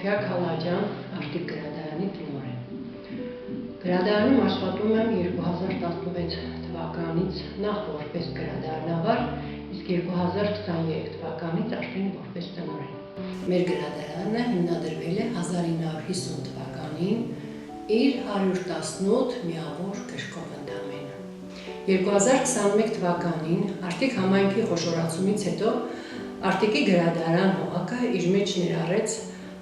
Սոֆիա Քալաջյան, Արտիկ գրադարանի տնօրեն։ Գրադարանում աշխատում եմ 2016 թվականից նախ որպես գրադարանավար, իսկ 2023 թվականից արդեն որպես տնօրեն։ Մեր գրադարանը հիմնադրվել է 1950 թվականին իր 118 միավոր գրքով ընդամենը։ 2021 թվականին Արտիկ համայնքի խոշորացումից հետո Արտիկի գրադարան հողակը իր մեջ ներառեց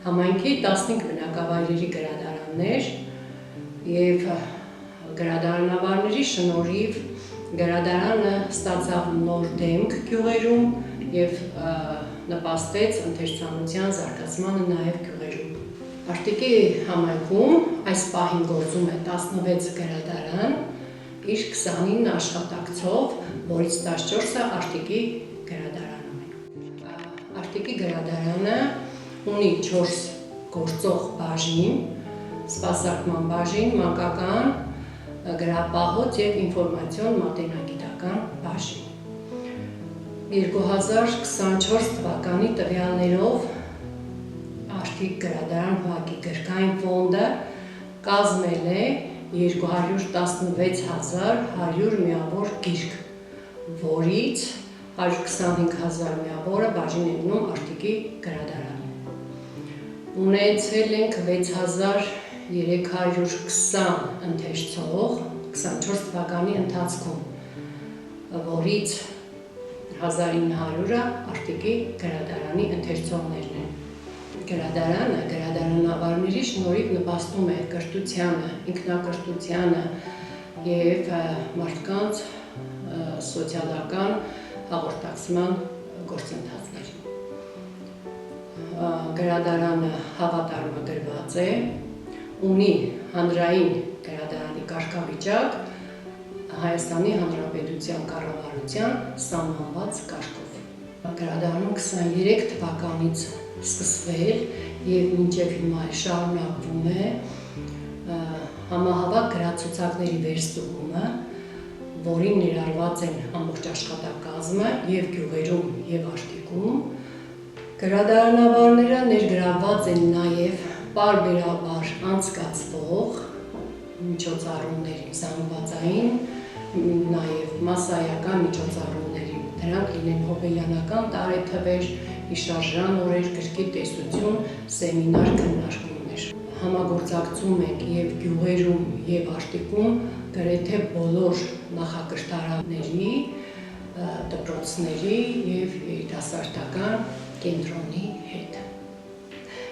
համայնքի 15 բնակավայրերի գրադարաններ և գրադարանավարների շնորհիվ գրադարանը ստացավ նոր դեմք գյուղերում և նպաստեց ընթերցանության զարգացմանը նաև գյուղերում։ Արտիկի համայնքում այս պահին գործում է 16 գրադարան, իր 29 աշխատակցով, որից 14-ը Արտիկի գրադարանում են։ Արտիկի գրադարանը ունի 4 գործող բաժին, սպասարկման բաժին, մանկական, գրապահոց և ինֆորմացիոն մատենագիտական բաժին։ 2024 թվականի տվյալներով Արտիկ գրադարան հողակի գրքային ֆոնդը կազմել է 216,100 միավոր գիրք, որից 125,000 միավորը բաժին է մնում Արտիկի գրադարանին։ Ունեցել ենք 6320 ընթերցող 24 թվականի ընթացքում, որից 1900-ը Արտիկի գրադարանի ընթերցողներն են։ Գրադարանը գրադարանավարների շնորհիվ նպաստում է կրթությանը, ինքնակրթությանը և մարդկանց սոցիալական հաղորդակցման գործընթացներին։ Գրադարանը հավատարմագրված է, ունի հանրային գրադարանի կարգավիճակ Հայաստանի Հանրապետության կառավարության սահմանված կարգով։ Գրադարանում 23 թվականից սկսվել և մինչև հիմա շարունակվում է համահավաք գրացուցակների վերստուգումը, որին ներառված են ամբողջ աշխատակազմը և գյուղերում և Արտիկում։ Գրադարանավարները ներգրավված են նաև պարբերաբար անցկացվող միջոցառումների, զանգվածային, նաև մասսայական միջոցառումների, դրանք լինեն հոբելյանական տարեթվեր, իշարժան օրեր, գրքի տեսություն, սեմինար, քննարկումներ։ Համագործակցում ենք և գյուղերում և Արտիկում գրեթե բոլոր նախակրթարանների, դպրոցների և երիտասարդական կենտրոնի հետ։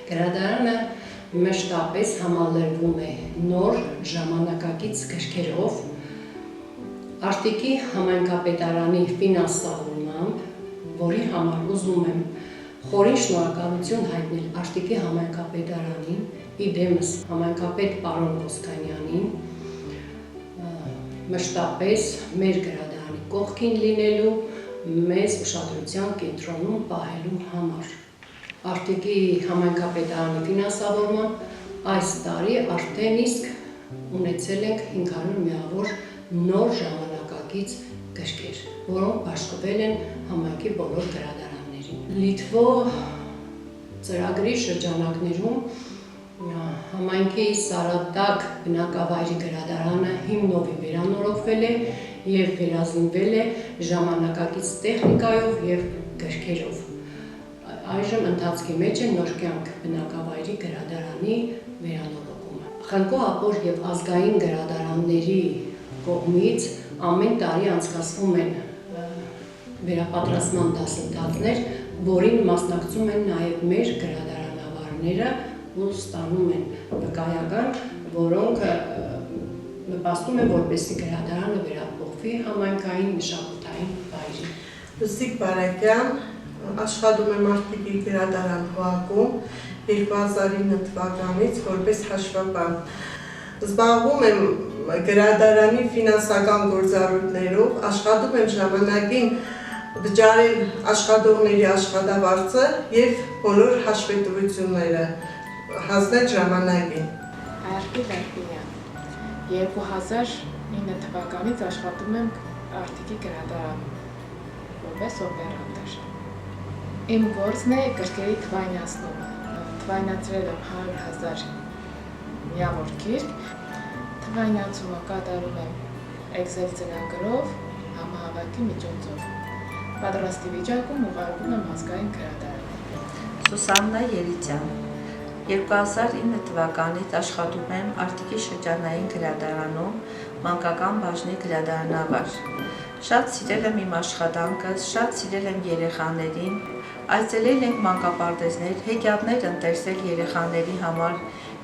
Գրադարանը մշտապես համալրվում է նոր ժամանակակից գրքերով, Արտիկի համայնքապետարանի ֆինանսավորմամբ, որի համար ուզում եմ խորին շնորհակալություն հայտնել Արտիկի համայնքապետարանին, իդեմս համայնքապետ պարոն Ոսկանյանին, մշտապես մեր գրադարանի կողքին լինելու, մեզ ուշադրության կենտրոնում պահելու համար։ Արտիկի համայնքապետարանի ֆինանսավորմամբ այս տարի արդեն իսկ ունեցել ենք 500 միավոր նոր ժամանակակից գրքեր, որոնք բաշխվել են համայնքի բոլոր գրադարաններին։ Լիտվո ծրագրի շրջանակներում համայնքի Սարատակ բնակավայրի գրադարանը հիմնովի վերանորոգվել է և վերազինվել է ժամանակակից տեխնիկայով և գրքերով։ Այժմ ընթացքի մեջ է նոր կյանք բնակավայրի գրադարանի վերանորոգումը։ Խնկո Ապոր և ազգային գրադարանների կողմից ամեն տարի անցկացվում են վերապատրաստման դասընթացներ, որին մասնակցում են նաև մեր գրադարանավարները ու ստանում են վկայական, որոնք նպաստում են, որպեսզի գրադարանը վերափոխվի համայնքային մշակութային վայրի։ Լուսիկ Բարակյան, աշխատում եմ Արտիկի գրադարան հողակում 2009 թվականից որպես հաշվապահ։ Զբաղվում եմ գրադարանի ֆինանսական գործառույթներով, աշխատում եմ ժամանակին վճարել աշխատողների աշխատավարձը և բոլոր հաշվետվությունները հասնել ժամանակին։ Արտիկ Արկինյան, 2009 թվականից աշխատում եմ Արտիկի գրադարանում, որպես օպերատոր։ Իմ գործն է գրքերի թվայնացնումը, թվայնացրել եմ 100,000 միավոր գիրք, թվայնացումը կատարում եմ Excel ծրագրով, համահավաքի միջոցով։ Պատրաստի վիճակում ուղարկում եմ ազգային գրադարան։ Սուսաննա Երիցյան 2009 թվականից աշխատում եմ Արտիկի շրջանային գրադարանում մանկական բաժնի գրադարանավար։ Շատ սիրել եմ իմ աշխատանքս, շատ սիրել եմ երեխաներին, այցելել ենք մանկապարտեզներ, հեքիաթներ ընթերցել երեխաների համար,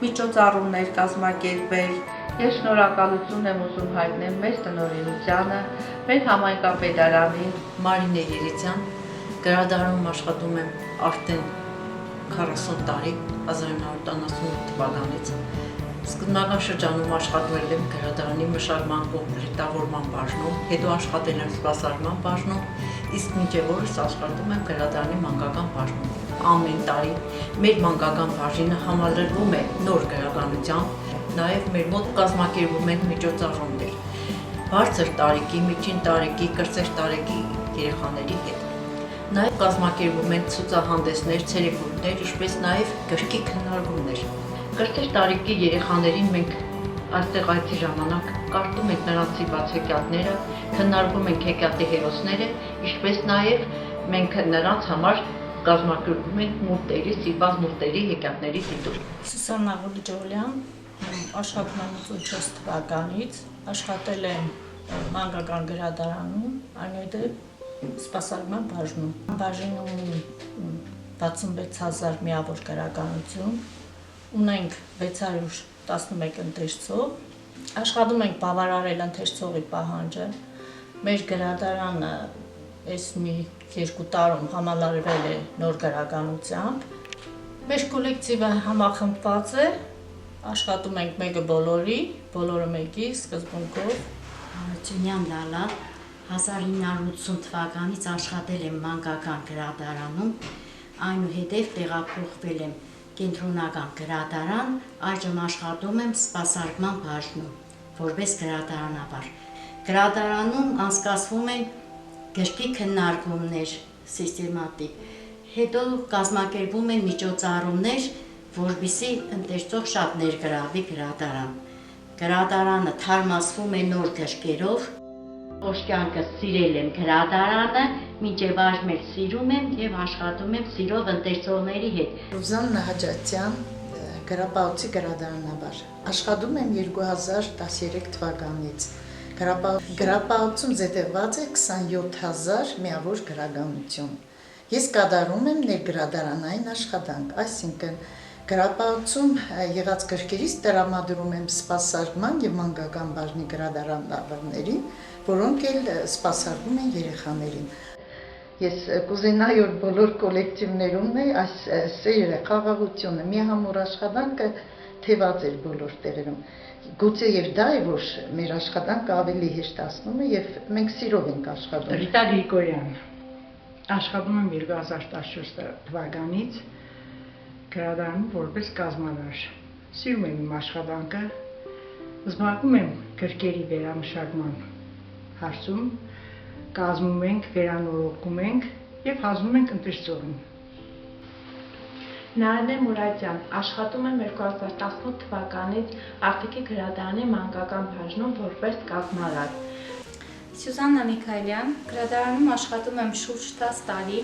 միջոցառումներ կազմակերպել։ Ես շնորհակալություն եմ ուզում հայտնել մեր տնօրենությանը, մեր համայնքապետարանին, Մարինե Երիցյան, գրադարանում աշխատում եմ արդեն 40 տարի, 1978 թվականից։ Սկզբնական շրջանում աշխատել եմ գրադարանի մշակման կոմպլեկտավորման բաժնում, հետո աշխատել եմ սպասարկման բաժնում, իսկ մինչև օրս աշխատում եմ գրադարանի մանկական բաժնում։ Ամեն տարի մեր մանկական բաժինը համալրվում է նոր գրականությամբ, նաև մեր մոտ կազմակերպվում են միջոցառումներ բարձր տարիքի, միջին տարիքի, կրտսեր տարիքի երեխաների հետ։ Նաև կազմակերպվում են ցուցահանդեսներ, ցերեկույթներ, ինչպես նաև գրքի քննարկումներ։ Կրտսեր տարիքի երեխաներին մենք այստեղ այցի ժամանակ կարդում ենք նրանց սիրված հեքիաթները, քննարկում ենք հեքիաթի հերոսները, ինչպես նաև մենք նրանց համար կազմակերպում ենք մուրտերի, սիրված մուրտերի հեքիաթների տիտուլ։ Սուսաննա Ղուլջոլյան, աշխատում եմ 84 թվականից, աշխատել եմ մանկական գրադարանում, այնուհետև սպասարկման բաժնում։ Բաժինում 66,000 միավոր գրականություն, ունենք 611 ընթերցող, աշխատում ենք բավարարել ընթերցողի պահանջը։ Մեր գրադարանը այս մի 2 տարում համալրվել է նոր գրականությամբ։ Մեր կոլեկտիվը համախմբված է, աշխատում ենք մեկը բոլորի, բոլորը մեկի սկզբունքով։ Հարությունյան Լալա 1980 թվականից աշխատել եմ մանկական գրադարանում, այնուհետև տեղափոխվել եմ կենտրոնական գրադարան, այժմ աշխատում եմ սպասարկման բաժնում, որպես գրադարանավար։ Գրադարանում անցկացվում են գրքի քննարկումներ սիստեմատիկ, հետո կազմակերպվում են միջոցառումներ, որպեսզի ընթերցող շատ ներգրավվի գրադարան։ Գրադարանը թարմացվում է նոր գրքերով։ Օշկյանքս սիրել եմ գրադարանը, մինչև այժմ էլ սիրում եմ եւ աշխատում եմ սիրով ընթերցողների հետ։ Ռուզաննա Հաջատյան, գրապահոցի գրադարանավար։ Աշխատում եմ 2013 թվականից։ Գրապահոցում զետեղված է 27,000 միավոր գրականություն։ Ես կատարում եմ ներգրադարանային աշխատանք, այսինքն գրապահոցում եղած գրքերից տրամադրում եմ սպասարկման եւ մանկական բաժնի գրադարանավարներին, որոնք էլ սպասարկում են երեխաներին։ Ես կուզենայի, որ բոլոր կոլեկտիվներում այս սերը, խաղաղությունը, միահամուռ աշխատանքը թեված էր բոլոր տեղերում։ Գուցե եւ դա է, որ մեր աշխատանքը ավելի հեշտացնում է եւ մենք սիրով ենք աշխատում։ Ռիտա Գրիգորյան, աշխատում եմ 2014 թվականից գրադարանում որպես կազմավար։ Սիրում եմ իմ աշխատանքը, զբաղվում եմ գրքերի վերամշակման հարցում, կազմում ենք, վերանորոգում ենք եւ հանձնում ենք ընթերցողին։ Նարինե Մուրադյան, աշխատում եմ 2018 թվականից Արտիկի գրադարանի մանկական բաժնում որպես կազմարար։ Սյուզաննա Միքայելյան, գրադարանում աշխատում եմ շուրջ 10 տարի,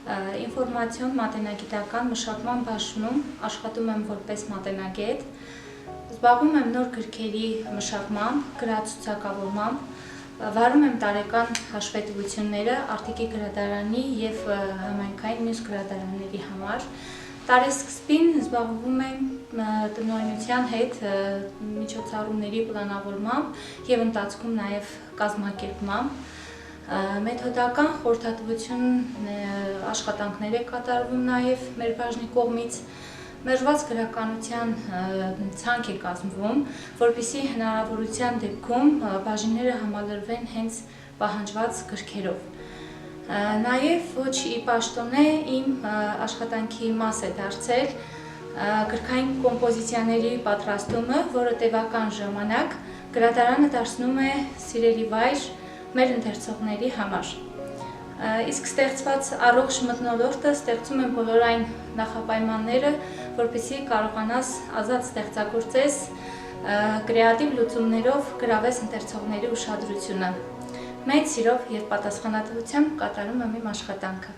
ինֆորմացիոն մատենագիտական մշակման բաժնում աշխատում եմ որպես մատենագետ, զբաղվում եմ նոր գրքերի մշակմամբ, գրացուցակավորմամբ, վարում եմ տարեկան հաշվետվությունները Արտիկի գրադարանի եւ համայնքային մյուս գրադարանների համար։ Տարեսկզբին զբաղվում եմ տնօրենության հետ միջոցառումների պլանավորմամբ եւ ընթացքում նաեւ կազմակերպմամբ։ Մեթոդական խորհրդատվություն աշխատանքներ է կատարվում նաեւ մեր բաժնի կողմից։ Մերժված գրականության ցանկ է կազմվում, որպեսզի հնարավորության դեպքում բաժինները համալրվեն հենց պահանջված գրքերով։ Նաև ոչ ի պաշտոնե իմ աշխատանքի մաս է դարձել գրքային կոմպոզիցիաների պատրաստումը, որը տևական ժամանակ գրադարանը դարձնում է սիրելի վայր մեր ընթերցողների համար։ Իսկ ստեղծված առողջ մթնոլորտը ստեղծում են բոլոր այն նախապայմանները, որպեսզի կարողանաս ազատ ստեղծագործես, կրեատիվ լուծումներով գրավես ընթերցողների ուշադրությունը։ Մեծ սիրով և պատասխանատվությամբ կատարում եմ իմ աշխատանքը։